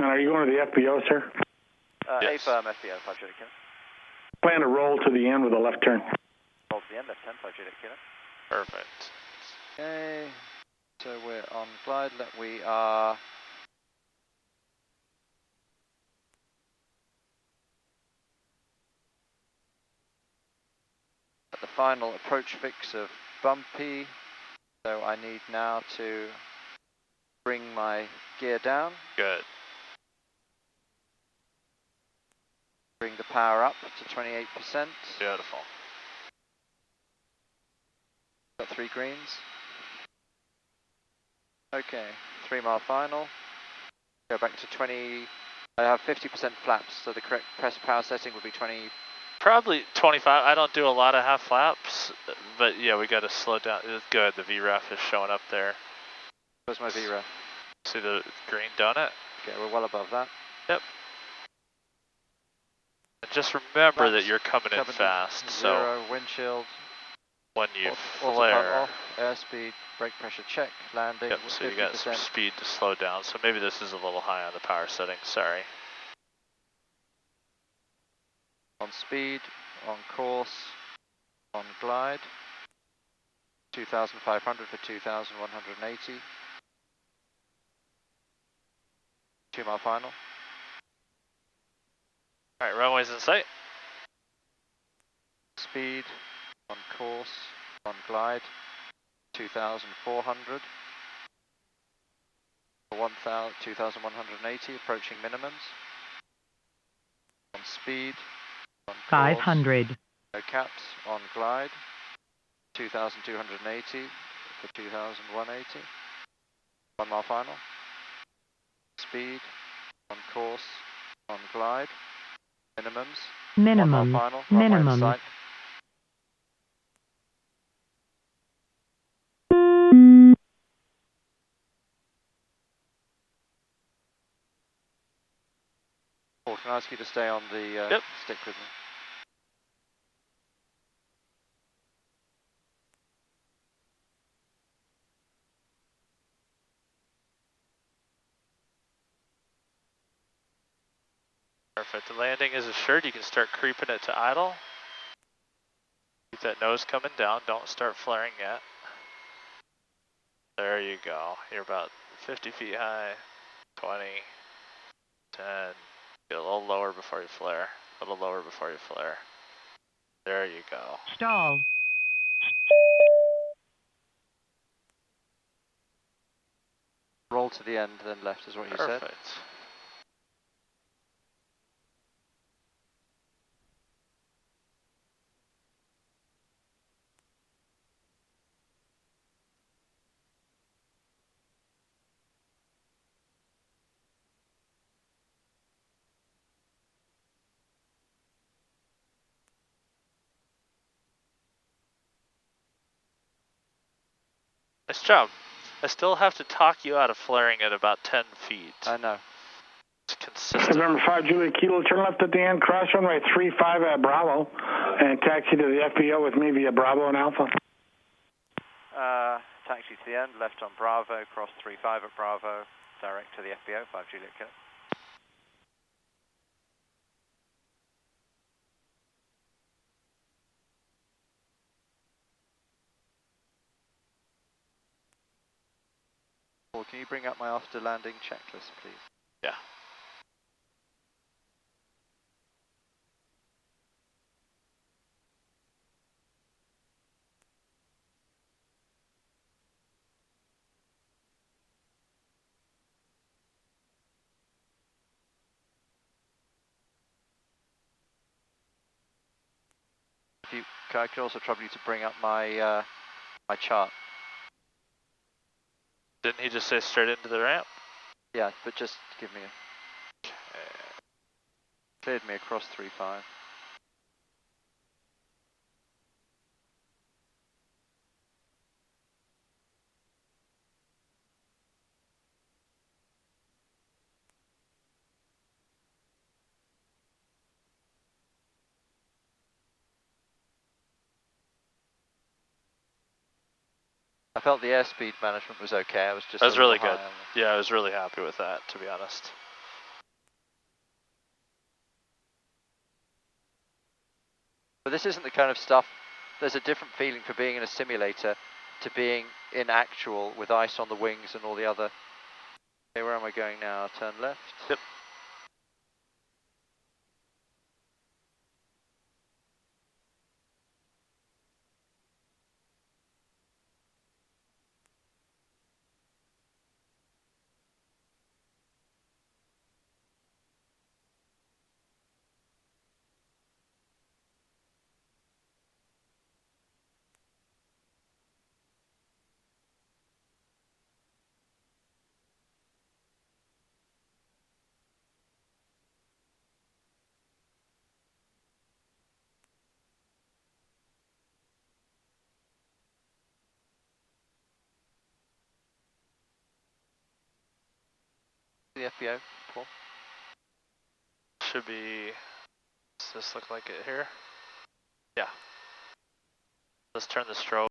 And are you going to the FBO, sir? Yes. A firm FBO, 5 Juliet Kilo. Plan to roll to the end with a left turn. Roll to the end, left 10, 5 Juliet Kilo. Perfect. Okay, so we're on glide. We are at the final approach fix of bumpy. So I need now to bring my gear down. Good. Bring the power up to 28%. Beautiful. Got 3 greens. Okay, 3 mile final. Go back to 20. I have 50% flaps, so the correct press power setting would be 20. Probably 25. I don't do a lot of half flaps, but yeah, we got to slow down. It's good. The VREF is showing up there. Where's my VREF? See the green donut? Okay, we're well above that. Yep. And just remember that you're coming in fast. Zero, so windshield. When you Autopilot flare, off, airspeed, brake pressure check, landing. yep, so you got some speed to slow down. So maybe this is a little high on the power setting. Sorry. On speed, on course, on glide. 2,500 for 2,180. 2 mile final. All right, runway's in sight. Speed, on course, on glide. 2,400. 2,180, approaching minimums. On speed, on course, 500. no caps, on glide. 2,280 for 2,180. 1 mile final. Speed, on course, on glide. Minimums. Minimum. 1 mile final. Runway in Minimum. sight. Paul, can I ask you to stay on the Yep. stick with me? Perfect. The landing is assured. You can start creeping it to idle. Keep that nose coming down. Don't start flaring yet. There you go. You're about 50 feet high. 20, 10. Get a little lower before you flare. A little lower before you flare. There you go. Stall. Roll to the end, then left is what you said. Perfect. Nice job. I still have to talk you out of flaring at about 10 feet. I know. It's consistent. November 5 Juliet Kilo, turn left at the end, cross runway 35 at Bravo, and taxi to the FBO with me via Bravo and Alpha. Taxi to the end, left on Bravo, cross 35 at Bravo, direct to the FBO, 5 Juliet Kilo. Paul, can you bring up my after landing checklist, please? Yeah. I could also trouble you to bring up my my chart. Didn't he just say straight into the ramp? Yeah, but just give me a... Cleared me across 3-5. I felt the airspeed management was okay. I was just. That was really high good. Yeah, I was really happy with that, to be honest. But this isn't the kind of stuff, there's a different feeling for being in a simulator to being in actual with ice on the wings and all the other. Okay, where am I going now? Turn left. Yep. The FBO, Paul. Should be, does this look like it here? Yeah. Let's turn the strobe